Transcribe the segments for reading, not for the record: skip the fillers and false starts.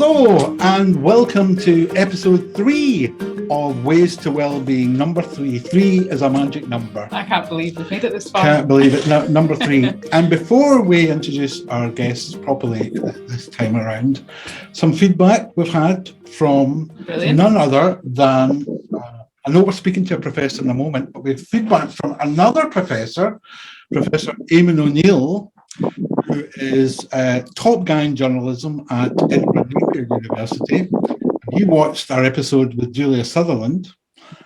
Hello and welcome to episode 3 of Ways to Wellbeing. Number 3. 3 is a magic number. I can't believe we've made it this far. Can't believe it. No, number 3. And before we introduce our guests properly this time around, some feedback we've had from none other than, I know we're speaking to a professor in a moment, but we have feedback from another professor, Professor Eamon O'Neill, who is a top guy in journalism at Edinburgh University. He watched our episode with Julia Sutherland,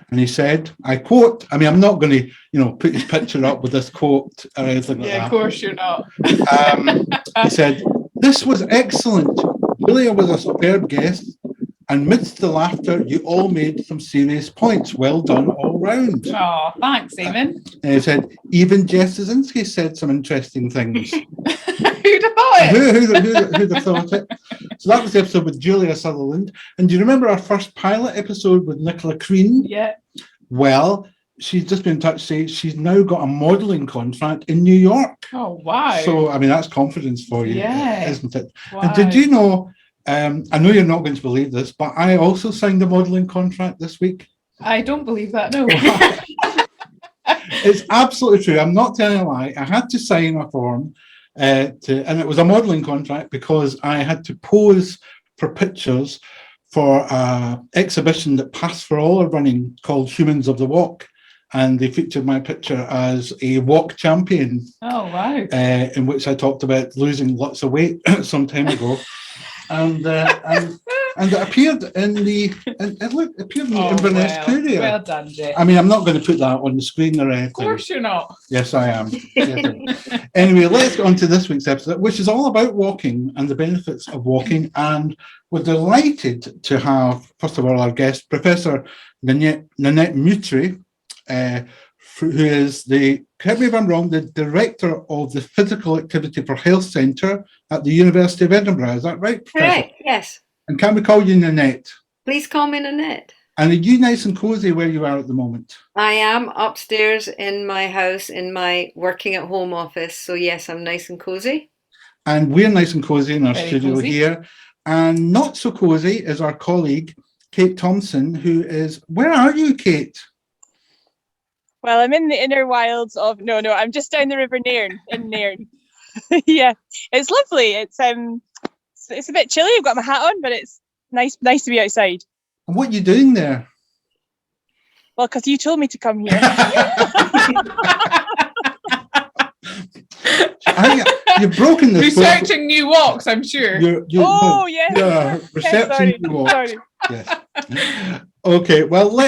and he said, I quote, I mean, I'm not going to, put his picture up with this quote or anything like that. Yeah, of course you're not. He said, this was excellent. Julia was a superb guest, and amidst the laughter, you all made some serious points. Well done all round. Oh, thanks, Eamon. And he said, even Jess Zazinski said some interesting things. Who'd have thought it? Who'd have thought it? So that was the episode with Julia Sutherland. And do you remember our first pilot episode with Nicola Crean? Yeah. Well, she's just been in touch to say she's now got a modelling contract in New York. Oh, wow. So, I mean, that's confidence for you, Yeah. isn't it? Wow. And did you know, I know you're not going to believe this, but I also signed a modelling contract this week. I don't believe that, no. It's absolutely true. I'm not telling a lie. I had to sign a form, and it was a modelling contract because I had to pose for pictures for an exhibition that Pass for All are running called Humans of the Walk. And they featured my picture as a walk champion. Oh, wow. In which I talked about losing lots of weight some time ago. And it appeared in the Inverness Courier. Well done, Jay. I mean, I'm not going to put that on the screen or anything. Of course you're not. Yes, I am. Anyway, let's get on to this week's episode, which is all about walking and the benefits of walking. And we're delighted to have, first of all, our guest, Professor Nanette Mutrie, who is correct me if I'm wrong, the director of the Physical Activity for Health Centre at the University of Edinburgh. Is that right, Professor? Correct, yes. And can we call you Nanette? Please call me Nanette. And are you nice and cosy where you are at the moment? I am upstairs in my house, in my working at home office. So yes, I'm nice and cozy. And we're nice and cozy in our Very studio cozy. here. And not so cozy is our colleague, Kate Thompson, who is, where are you, Kate? Well, I'm in the inner wilds of I'm just down the River Nairn in Nairn. Yeah, it's lovely. It's a bit chilly. I've got my hat on, but it's nice to be outside. And what are you doing there? Well, because you told me to come here. You've broken this. Researching new walks, I'm sure. Yeah. Researching new walks. Sorry. Yes. Okay, well,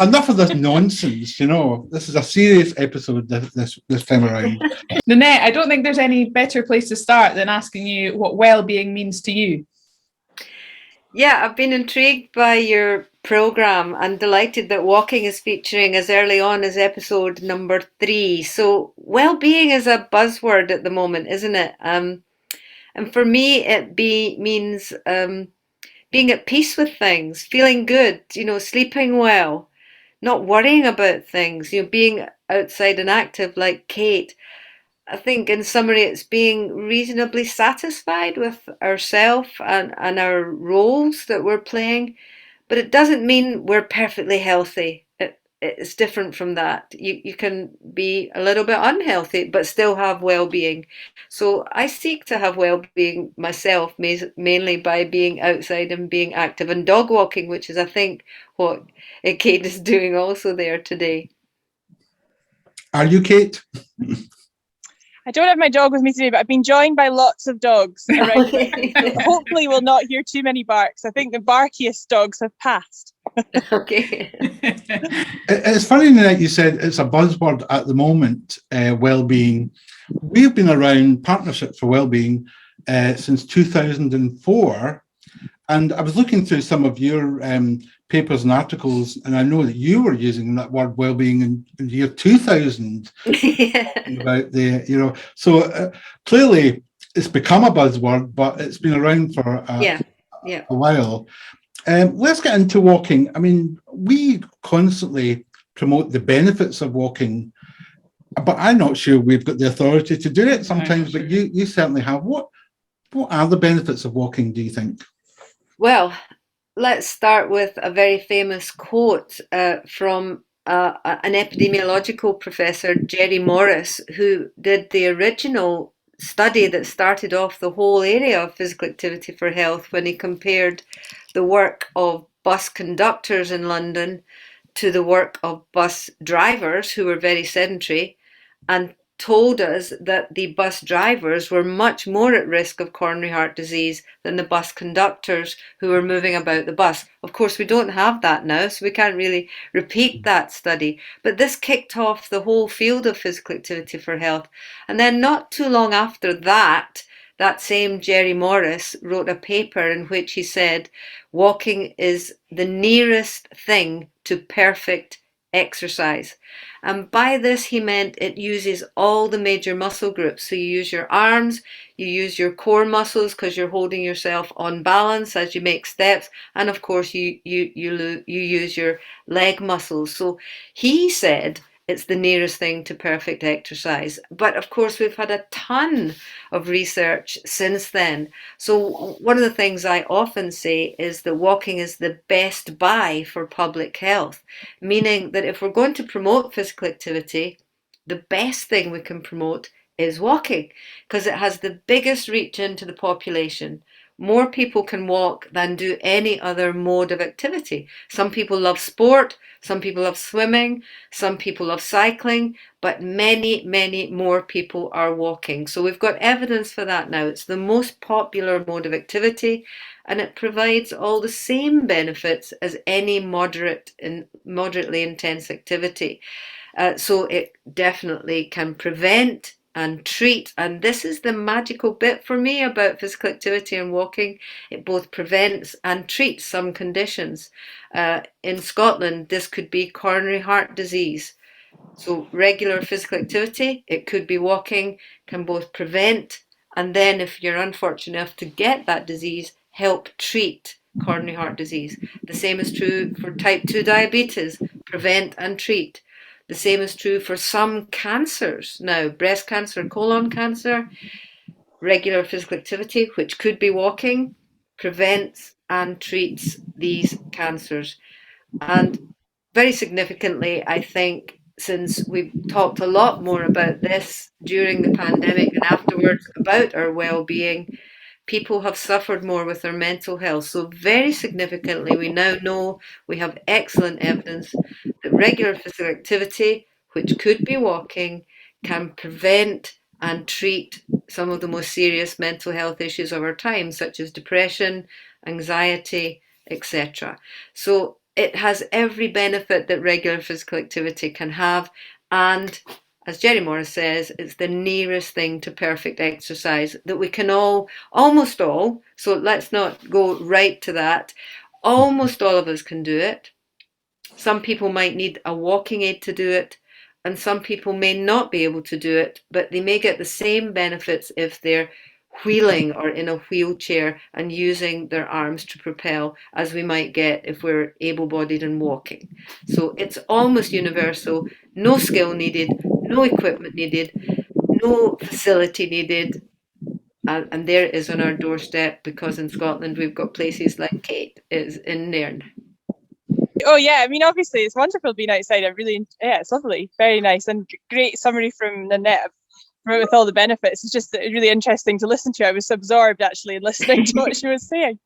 enough of this nonsense, This is a serious episode this time around. Nanette, I don't think there's any better place to start than asking you what well-being means to you. Yeah, I've been intrigued by your programme and delighted that walking is featuring as early on as episode number 3. So well-being is a buzzword at the moment, isn't it? And for me, it means being at peace with things, feeling good, sleeping well, not worrying about things, being outside and active like Kate. I think in summary, it's being reasonably satisfied with ourselves and our roles that we're playing, but it doesn't mean we're perfectly healthy. It's different from that. You can be a little bit unhealthy, but still have well-being. So I seek to have well-being myself, mainly by being outside and being active and dog walking, which is, I think, what Kate is doing also there today. Are you, Kate? I don't have my dog with me today, but I've been joined by lots of dogs around me. Hopefully we'll not hear too many barks. I think the barkiest dogs have passed. Okay. It's funny that you said it's a buzzword at the moment, well-being. We've been around Partnership for Wellbeing since 2004, and I was looking through some of your papers and articles, and I know that you were using that word well-being in the year 2000. Yeah. About so clearly it's become a buzzword, but it's been around for a while. Let's get into walking. I mean, we constantly promote the benefits of walking, but I'm not sure we've got the authority to do it sometimes, but you certainly have. What are the benefits of walking, do you think? Well, let's start with a very famous quote from an epidemiological professor, Jerry Morris, who did the original study that started off the whole area of physical activity for health when he compared the work of bus conductors in London to the work of bus drivers who were very sedentary, and told us that the bus drivers were much more at risk of coronary heart disease than the bus conductors who were moving about the bus. Of course, we don't have that now, so we can't really repeat that study. But this kicked off the whole field of physical activity for health. And then not too long after that, that same Jerry Morris wrote a paper in which he said walking is the nearest thing to perfect exercise. And by this, he meant it uses all the major muscle groups. So you use your arms, you use your core muscles because you're holding yourself on balance as you make steps. And of course, you use your leg muscles. So he said it's the nearest thing to perfect exercise. But of course, we've had a ton of research since then. So one of the things I often say is that walking is the best buy for public health, meaning that if we're going to promote physical activity, the best thing we can promote is walking because it has the biggest reach into the population. More people can walk than do any other mode of activity. Some people love sport, some people love swimming, some people love cycling, but many, many more people are walking. So we've got evidence for that now. It's the most popular mode of activity, and it provides all the same benefits as any moderately intense activity. So it definitely can prevent and treat, and this is the magical bit for me about physical activity and walking. It both prevents and treats some conditions. In Scotland, this could be coronary heart disease. So regular physical activity, it could be walking, can both prevent and then, if you're unfortunate enough to get that disease, help treat coronary heart disease. The same is true for type 2 diabetes, prevent and treat. The same is true for some cancers. Now, breast cancer, colon cancer, regular physical activity, which could be walking, prevents and treats these cancers. And very significantly, I think, since we've talked a lot more about this during the pandemic and afterwards about our well-being, people have suffered more with their mental health. So very significantly, we now know, we have excellent evidence that regular physical activity, which could be walking, can prevent and treat some of the most serious mental health issues of our time, such as depression, anxiety, etc. So it has every benefit that regular physical activity can have, and as Jerry Morris says, it's the nearest thing to perfect exercise that we can almost all, so let's not go right to that, almost all of us can do it. Some people might need a walking aid to do it, and some people may not be able to do it, but they may get the same benefits if they're wheeling or in a wheelchair and using their arms to propel as we might get if we're able-bodied and walking. So it's almost universal, no skill needed, no equipment needed, no facility needed, and there it is on our doorstep, because in Scotland we've got places like Kate is in Nairn. Oh yeah, I mean, obviously it's wonderful being outside. It's lovely, very nice, and great summary from Nanette with all the benefits. It's just really interesting to listen to. I was absorbed actually in listening to what she was saying.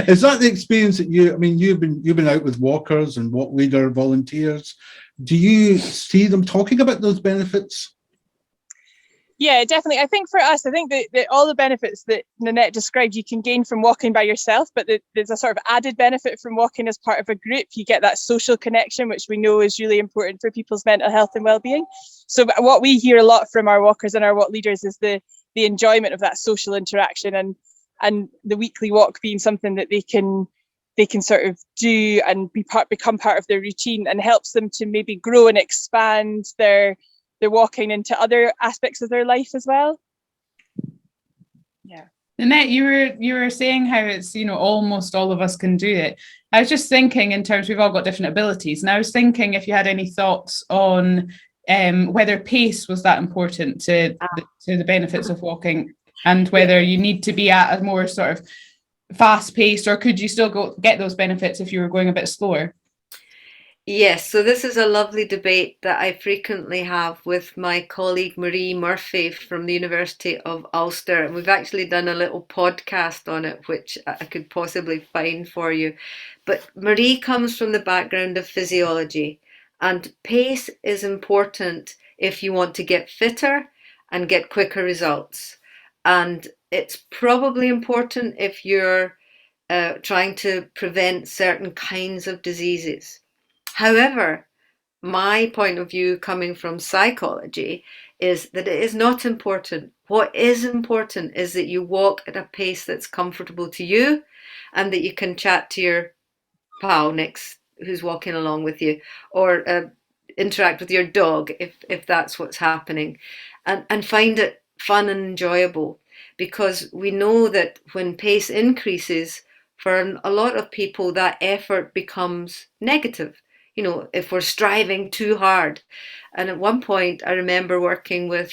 Is that the experience that you've been out with walkers and walk leader volunteers? Do you see them talking about those benefits? Yeah, definitely. I think for us, I think that all the benefits that Nanette described you can gain from walking by yourself, but there's a sort of added benefit from walking as part of a group. You get that social connection, which we know is really important for people's mental health and well-being. So what we hear a lot from our walkers and our walk leaders is the enjoyment of that social interaction, and the weekly walk being something that they can sort of do and become part of their routine, and helps them to maybe grow and expand their walking into other aspects of their life as well. Yeah. Nanette, you were saying how it's, almost all of us can do it. I was just thinking in terms, we've all got different abilities, and I was thinking if you had any thoughts on whether pace was that important to the benefits of walking, and whether you need to be at a more sort of fast paced, or could you still get those benefits if you were going a bit slower? Yes, so this is a lovely debate that I frequently have with my colleague Marie Murphy from the University of Ulster. And we've actually done a little podcast on it, which I could possibly find for you. But Marie comes from the background of physiology, and pace is important if you want to get fitter and get quicker results. And it's probably important if you're trying to prevent certain kinds of diseases. However, my point of view coming from psychology is that it is not important. What is important is that you walk at a pace that's comfortable to you and that you can chat to your pal next who's walking along with you, or interact with your dog if that's what's happening, and find it fun and enjoyable, because we know that when pace increases, for a lot of people that effort becomes negative, if we're striving too hard. And at one point I remember working with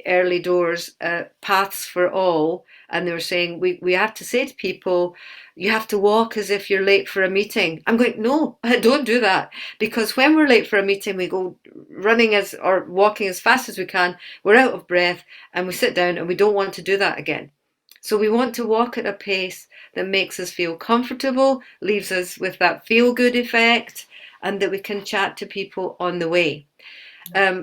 early doors, Paths for All, and they were saying we have to say to people, you have to walk as if you're late for a meeting. I'm going, no, don't do that, because when we're late for a meeting, we go running or walking as fast as we can, we're out of breath, and we sit down, and we don't want to do that again. So we want to walk at a pace that makes us feel comfortable, leaves us with that feel-good effect, and that we can chat to people on the way.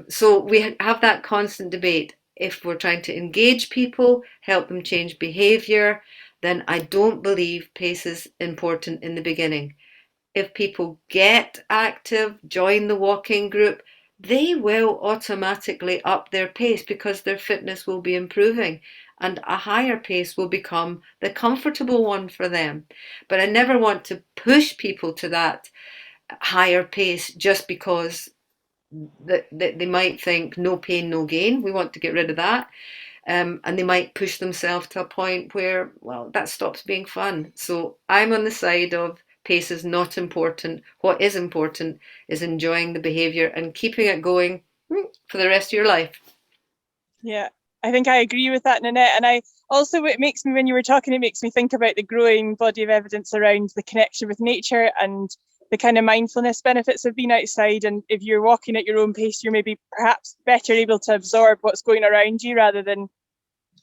So we have that constant debate. If we're trying to engage people, help them change behaviour, then I don't believe pace is important in the beginning. If people get active, join the walking group, they will automatically up their pace because their fitness will be improving, and a higher pace will become the comfortable one for them. But I never want to push people to that higher pace just because that they might think no pain, no gain. We want to get rid of that. And they might push themselves to a point where, well, that stops being fun. So I'm on the side of pace is not important. What is important is enjoying the behaviour and keeping it going for the rest of your life. Yeah, I think I agree with that, Nanette. And I also, when you were talking, it makes me think about the growing body of evidence around the connection with nature and the kind of mindfulness benefits of being outside. And if you're walking at your own pace, you're maybe perhaps better able to absorb what's going around you rather than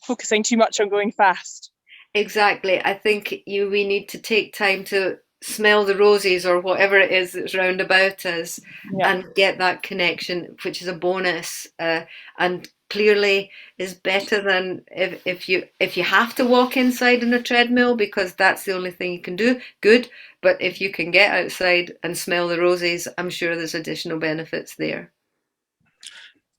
focusing too much on going fast. Exactly. I think we need to take time to smell the roses or whatever it is that's round about us, and get that connection, which is a bonus, and clearly is better than if you have to walk inside on a treadmill because that's the only thing you can do. Good, but if you can get outside and smell the roses, I'm sure there's additional benefits there.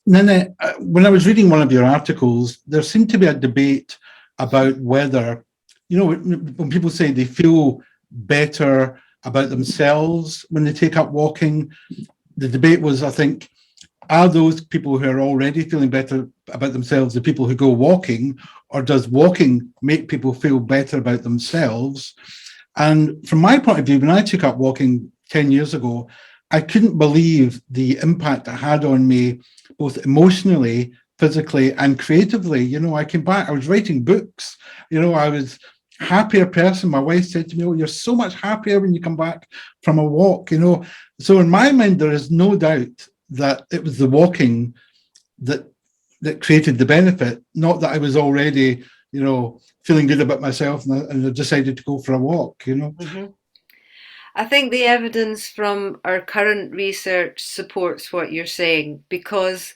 Nanette, when I was reading one of your articles, there seemed to be a debate about whether, when people say they feel better about themselves when they take up walking, the debate was, I think, are those people who are already feeling better about themselves the people who go walking, or does walking make people feel better about themselves? And from my point of view, when I took up walking 10 years ago, I couldn't believe the impact it had on me, both emotionally, physically, and creatively. I came back, I was writing books, I was a happier person. My wife said to me, "Oh, you're so much happier when you come back from a walk," So in my mind, there is no doubt that it was the walking that created the benefit, not that I was already, feeling good about myself and I decided to go for a walk, Mm-hmm. I think the evidence from our current research supports what you're saying, because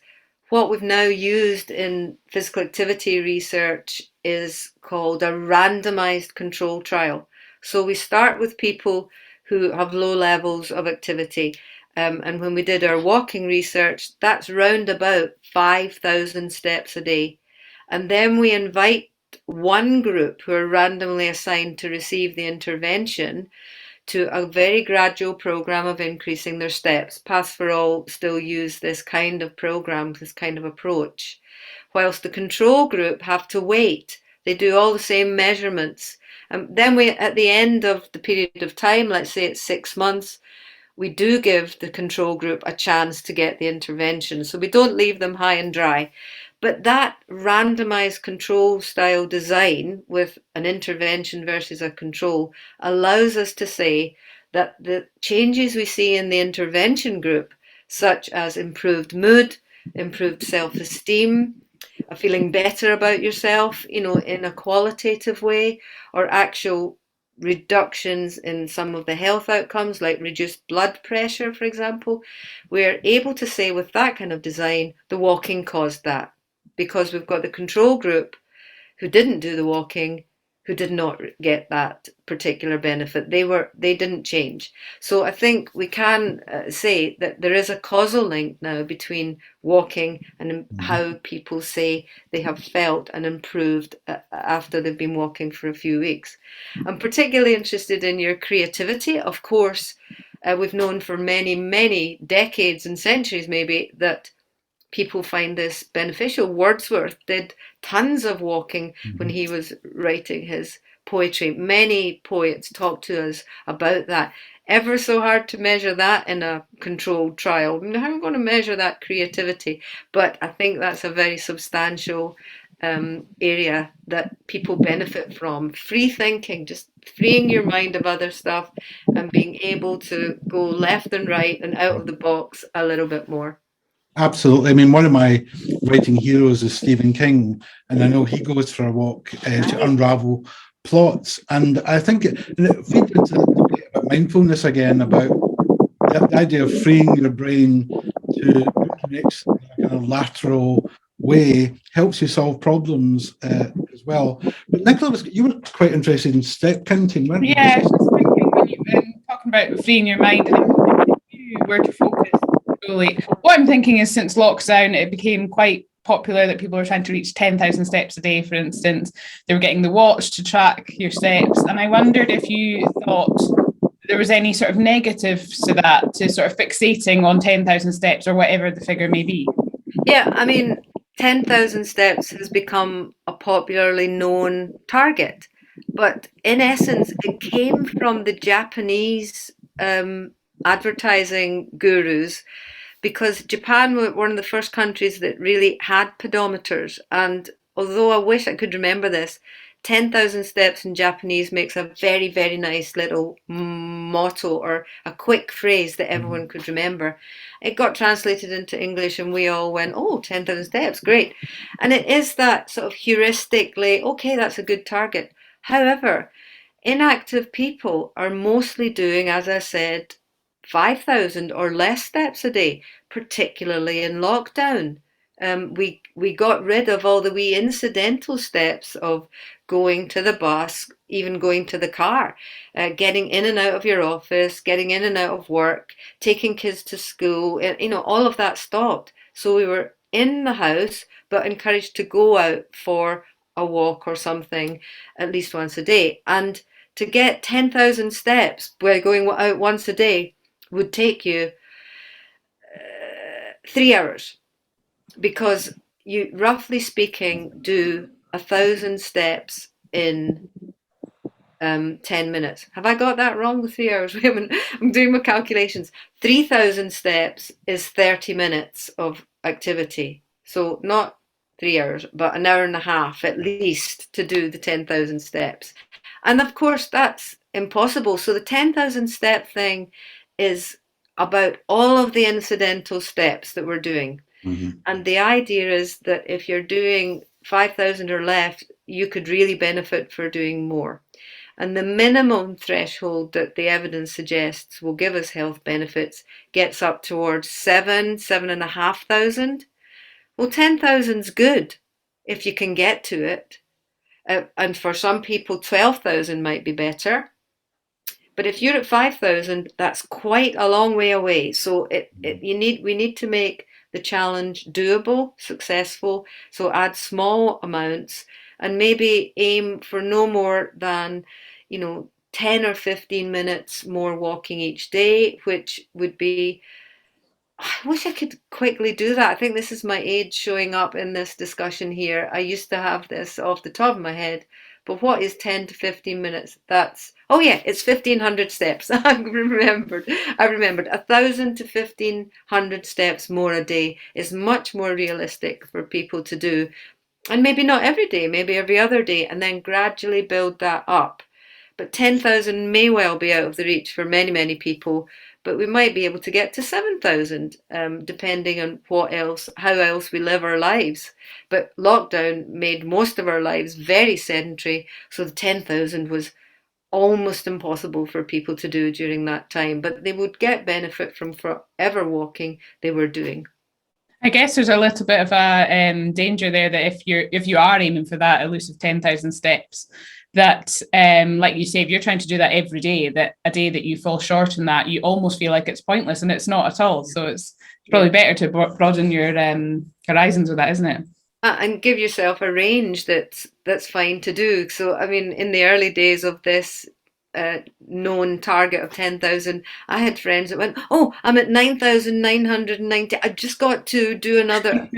what we've now used in physical activity research is called a randomized control trial. So we start with people who have low levels of activity. And when we did our walking research, that's round about 5,000 steps a day. And then we invite one group who are randomly assigned to receive the intervention to a very gradual program of increasing their steps. Paths for All still use this kind of program, this kind of approach, whilst the control group have to wait. They do all the same measurements. Then we, at the end of the period of time, let's say it's 6 months, we do give the control group a chance to get the intervention. So we don't leave them high and dry. But that randomized control style design with an intervention versus a control allows us to say that the changes we see in the intervention group, such as improved mood, improved self-esteem, a feeling better about yourself, in a qualitative way, or actual reductions in some of the health outcomes like reduced blood pressure, for example, we're able to say with that kind of design, the walking caused that, because we've got the control group who didn't do the walking, who did not get that particular benefit. They didn't change. So I think we can say that there is a causal link now between walking and how people say they have felt and improved after they've been walking for a few weeks. I'm particularly interested in your creativity. Of course, we've known for many, many decades and centuries maybe that people find this beneficial. Wordsworth did tons of walking when he was writing his poetry. Many poets talk to us about that. Ever so hard to measure that in a controlled trial. How are we going to measure that creativity? But I think that's a very substantial area that people benefit from. Free thinking, just freeing your mind of other stuff and being able to go left and right and out of the box a little bit more. Absolutely. I mean, one of my writing heroes is Stephen King, and I know he goes for a walk to unravel plots. And I think it feeds into the debate about mindfulness again, about the idea of freeing your brain to go to the next kind of lateral way helps you solve problems as well. But Nicola, you were quite interested in step counting, weren't you? Yeah, I was just thinking when you talking about freeing your mind, and if you were to focus solely, what I'm thinking is since lockdown, it became quite popular that people were trying to reach 10,000 steps a day, for instance. They were getting the watch to track your steps. And I wondered if you thought there was any sort of negatives to that, to sort of fixating on 10,000 steps or whatever the figure may be. Yeah, I mean, 10,000 steps has become a popularly known target. But in essence, it came from the Japanese advertising gurus, because Japan were one of the first countries that really had pedometers. And although I wish I could remember this, 10,000 steps in Japanese makes a very, very nice little motto or a quick phrase that everyone could remember. It got translated into English and we all went, oh, 10,000 steps, great. And it is that sort of heuristically, okay, that's a good target. However, inactive people are mostly doing, as I said, 5,000 or less steps a day, particularly in lockdown. We got rid of all the wee incidental steps of going to the bus, even going to the car, getting in and out of your office, getting in and out of work, taking kids to school, all of that stopped. So we were in the house, but encouraged to go out for a walk or something at least once a day. And to get 10,000 steps by going out once a day would take you 3 hours, because you, roughly speaking, do 1,000 steps in 10 minutes. Have I got that wrong with 3 hours? Wait a minute, I'm doing my calculations. 3,000 steps is 30 minutes of activity. So not 3 hours, but an hour and a half at least to do the 10,000 steps. And of course, that's impossible. So the 10,000 step thing is about all of the incidental steps that we're doing. And the idea is that if you're doing 5,000 or less, you could really benefit for doing more. And the minimum threshold that the evidence suggests will give us health benefits gets up towards 7,500. Well, 10,000 is good if you can get to it. And for some people, 12,000 might be better. But if you're at 5,000, that's quite a long way away. So we need to make the challenge doable, successful. So add small amounts and maybe aim for no more than, 10 or 15 minutes more walking each day, which would be, I wish I could quickly do that. I think this is my age showing up in this discussion here. I used to have this off the top of my head, but what is 10 to 15 minutes? That's Oh yeah, it's 1,500 steps. I remembered 1,000 to 1,500 steps more a day is much more realistic for people to do. And maybe not every day, maybe every other day, and then gradually build that up. But 10,000 may well be out of the reach for many, many people, but we might be able to get to 7,000, depending on how else we live our lives. But lockdown made most of our lives very sedentary, so the 10,000 was almost impossible for people to do during that time, but they would get benefit from forever walking they were doing. I guess there's a little bit of a danger there that if you are aiming for that elusive 10,000 steps, that like you say, if you're trying to do that every day, that a day that you fall short in that, you almost feel like it's pointless, and it's not at all. So it's probably better to broaden your horizons with that, isn't it? And give yourself a range that's fine to do. So, I mean, in the early days of this known target of 10,000, I had friends that went, "Oh, I'm at 9,990. I just got to do another."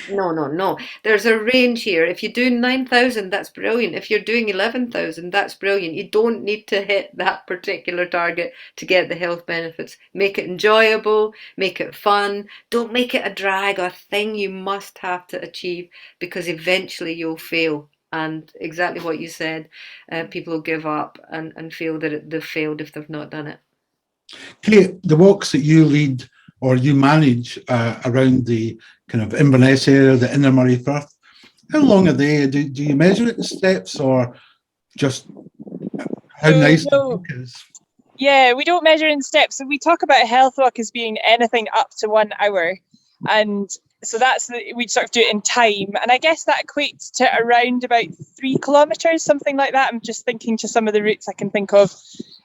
No. There's a range here. If you do 9,000, that's brilliant. If you're doing 11,000, that's brilliant. You don't need to hit that particular target to get the health benefits. Make it enjoyable, make it fun. Don't make it a drag or a thing you must have to achieve, because eventually you'll fail. And exactly what you said, people will give up and feel that they've failed if they've not done it. Kate, the walks that you lead or you manage around the kind of Inverness area, the Inner Murray Firth, how long are they? Do you measure it in steps, or just how nice the walk is? Yeah, we don't measure in steps. So we talk about a health walk as being anything up to 1 hour. And so we sort of do it in time. And I guess that equates to around about 3 kilometres, something like that. I'm just thinking to some of the routes I can think of.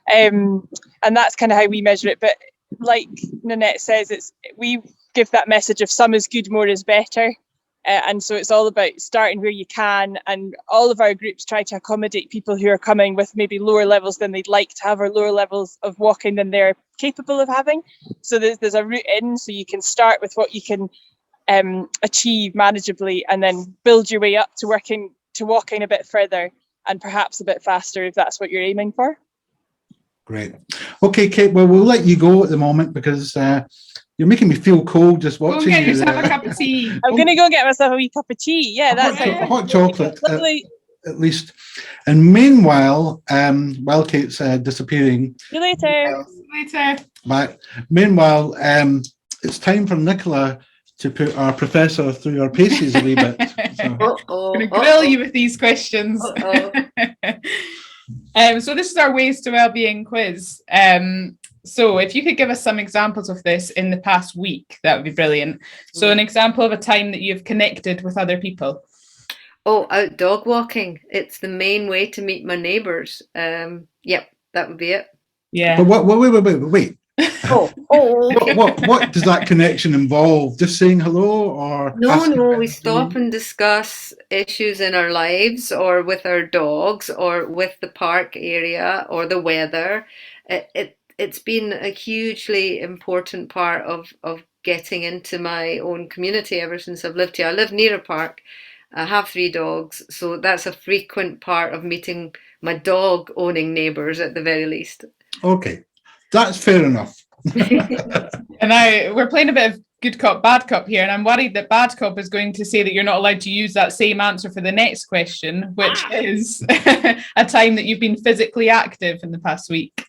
And that's kind of how we measure it. But like Nanette says, we give that message of some is good, more is better. And so it's all about starting where you can, and all of our groups try to accommodate people who are coming with maybe lower levels than they'd like to have, or lower levels of walking than they're capable of having. So there's a route in, so you can start with what you can achieve manageably, and then build your way up to walking a bit further and perhaps a bit faster if that's what you're aiming for. Great. Okay, Kate, well, we'll let you go at the moment because you're making me feel cold just watching you. Go get yourself a cup of tea. I'm going to go get myself a wee cup of tea. Yeah, that's hot chocolate, at least. And meanwhile, while Kate's disappearing. See you later. Bye. Meanwhile, it's time for Nicola to put our professor through our paces a wee bit. So. I'm going to grill you with these questions. So this is our Ways to Wellbeing quiz. So if you could give us some examples of this in the past week, that would be brilliant. So an example of a time that you've connected with other people. Oh, out dog walking. It's the main way to meet my neighbours. Yep, that would be it. Yeah. But wait. Okay. What does that connection involve? Just saying hello, or no, we stop and discuss issues in our lives, or with our dogs, or with the park area, or the weather. It's been a hugely important part of getting into my own community ever since I've lived here. I live near a park. I have 3 dogs, so that's a frequent part of meeting my dog owning neighbours at the very least. Okay, that's fair enough. And we're playing a bit of good cop, bad cop here, and I'm worried that bad cop is going to say that you're not allowed to use that same answer for the next question, which is a time that you've been physically active in the past week.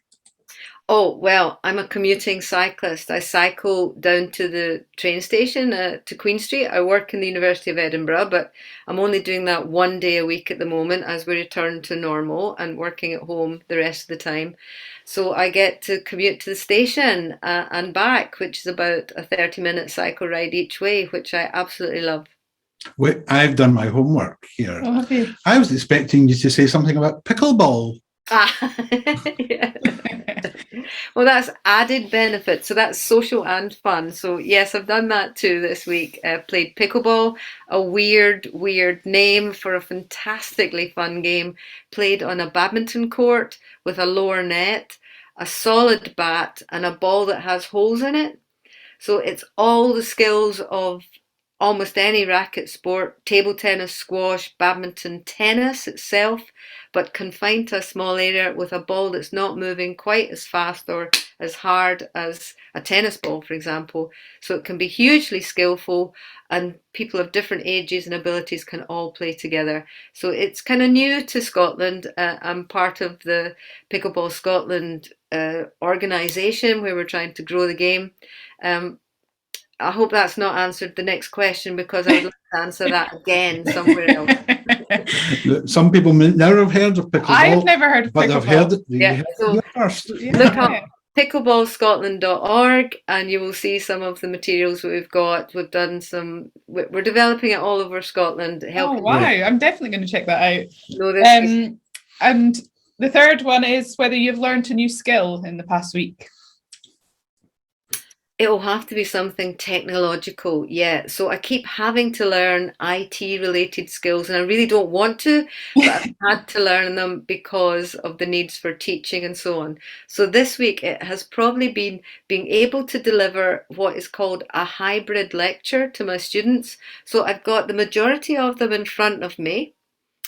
Oh, well, I'm a commuting cyclist. I cycle down to the train station to Queen Street. I work in the University of Edinburgh, but I'm only doing that 1 day a week at the moment as we return to normal, and working at home the rest of the time. So I get to commute to the station and back, which is about a 30-minute cycle ride each way, which I absolutely love. Wait, I've done my homework here. Oh, have you? I was expecting you to say something about pickleball. Yeah. Well, that's added benefit. So that's social and fun. So yes, I've done that too this week. Played pickleball, a weird name for a fantastically fun game. Played on a badminton court with a lower net, a solid bat, and a ball that has holes in it. So it's all the skills of almost any racket sport, table tennis, squash, badminton, tennis itself, but confined to a small area with a ball that's not moving quite as fast or as hard as a tennis ball, for example. So it can be hugely skillful, and people of different ages and abilities can all play together. So it's kind of new to Scotland. I'm part of the Pickleball Scotland organisation where we're trying to grow the game. I hope that's not answered the next question, because I would like to answer that again somewhere else. Some people may never have heard of pickleball. I've never heard of but pickleball. they've heard it. Yeah, so first. look up pickleballscotland.org and you will see some of the materials that we've got. We've done some, we're developing it all over Scotland. Oh, wow. I'm definitely going to check that out. No, and the third one is whether you've learned a new skill in the past week. It'll have to be something technological, yeah. So I keep having to learn IT related skills, and I really don't want to, but I've had to learn them because of the needs for teaching and so on. So this week it has probably been being able to deliver what is called a hybrid lecture to my students. So I've got the majority of them in front of me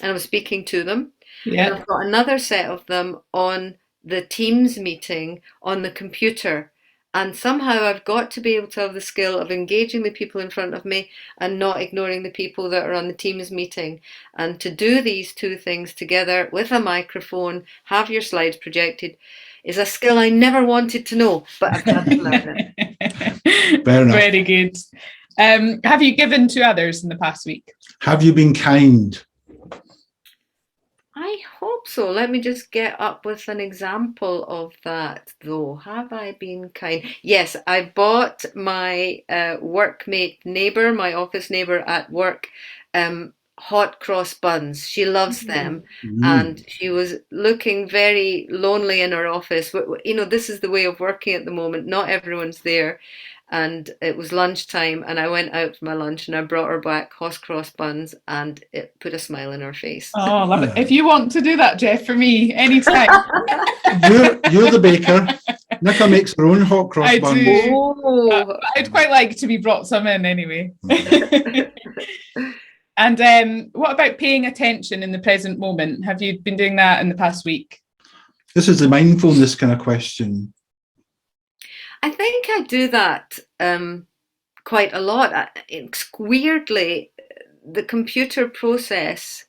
and I'm speaking to them. Yeah. And I've got another set of them on the Teams meeting on the computer. And somehow I've got to be able to have the skill of engaging the people in front of me and not ignoring the people that are on the Teams meeting. And to do these two things together with a microphone, have your slides projected, is a skill I never wanted to know, but I've had to learn it. Fair enough. Very good. Have you given to others in the past week? Have you been kind? I hope so. Let me just get up with an example of that, though. Have I been kind? Yes, I bought my workmate neighbour, my office neighbour at work, hot cross buns. She loves them, and she was looking very lonely in her office. You know, this is the way of working at the moment. Not everyone's there. And it was lunchtime, and I went out for my lunch and I brought her back hot cross buns, and it put a smile on her face. Oh, love it. If you want to do that, Jeff, for me, anytime. You're the baker. Nicola makes her own hot cross I buns. do. Oh. I'd quite like to be brought some in anyway. And what about paying attention in the present moment? Have you been doing that in the past week? This is the mindfulness kind of question. I think I do that quite a lot. Weirdly, the computer process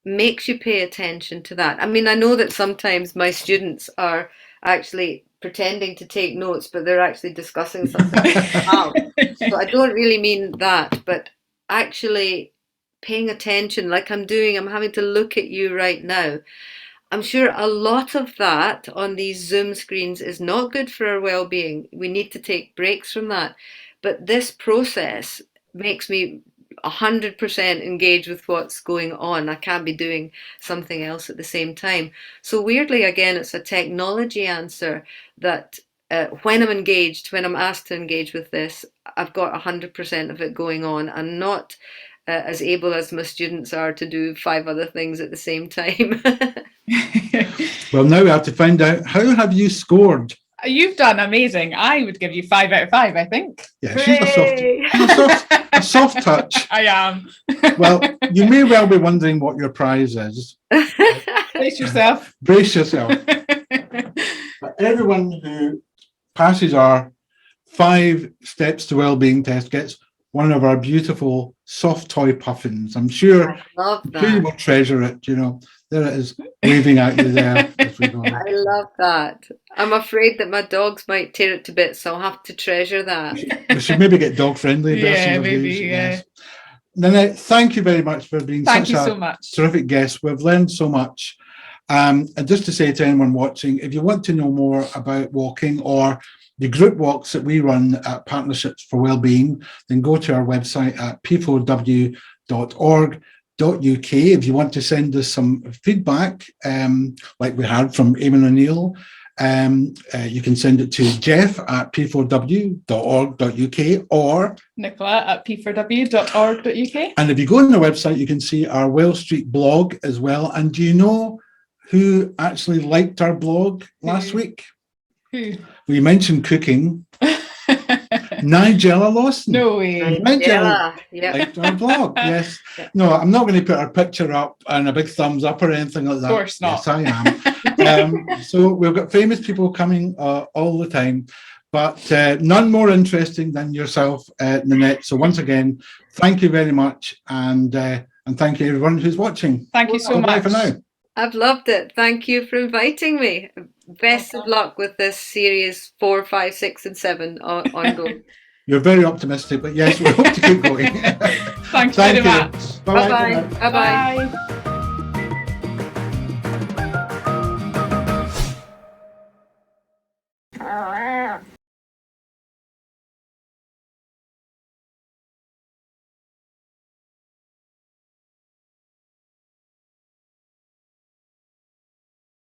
makes you pay attention to that. I mean, I know that sometimes my students are actually pretending to take notes, but they're actually discussing something out. So I don't really mean that, but actually paying attention like I'm doing. I'm having to look at you right now. I'm sure a lot of that on these Zoom screens is not good for our well-being. We need to take breaks from that. But this process makes me 100% engaged with what's going on. I can't be doing something else at the same time. So weirdly, again, it's a technology answer that when I'm engaged, when I'm asked to engage with this, I've got 100% of it going on. I'm not as able as my students are to do 5 other things at the same time. Well, now we have to find out, how have you scored? You've done amazing. I would give you 5 out of 5, I think. Yeah, she's a soft touch. I am. Well, you may well be wondering what your prize is. Brace yourself. Brace yourself. Everyone who passes our 5 steps to wellbeing test gets one of our beautiful soft toy puffins. I'm sure, I love that. Sure you will treasure it, you know. There it is, waving at you there as we go. I love that. I'm afraid that my dogs might tear it to bits, so I'll have to treasure that. We should maybe get dog friendly. Yeah, maybe, yes. Nanette, thank you very much for being such a terrific guest. We've learned so much. And just to say to anyone watching, if you want to know more about walking or the group walks that we run at Partnerships for Wellbeing, then go to our website at p4w.org.uk. If you want to send us some feedback, like we had from Eamon O'Neill, you can send it to Jeff at p4w.org.uk or Nicola at p4w.org.uk. And if you go on the website, you can see our Well Street blog as well. And do you know who actually liked our blog last week? Who? We mentioned cooking. Nigella Lawson. No way. Nigella, yeah. Liked our blog, yes. Yeah. No, I'm not going to put our picture up and a big thumbs up or anything like that. Of course not. Yes, I am. So we've got famous people coming all the time, but none more interesting than yourself, Nanette. So once again, thank you very much, and thank you everyone who's watching. Thank you so Bye much. for now. I've loved it. Thank you for inviting me. Best of luck with this series 4, 5, 6, and 7 ongoing. You're very optimistic, but yes, we hope to keep going. Thanks very much. Bye-bye. Bye-bye. Bye-bye. Bye.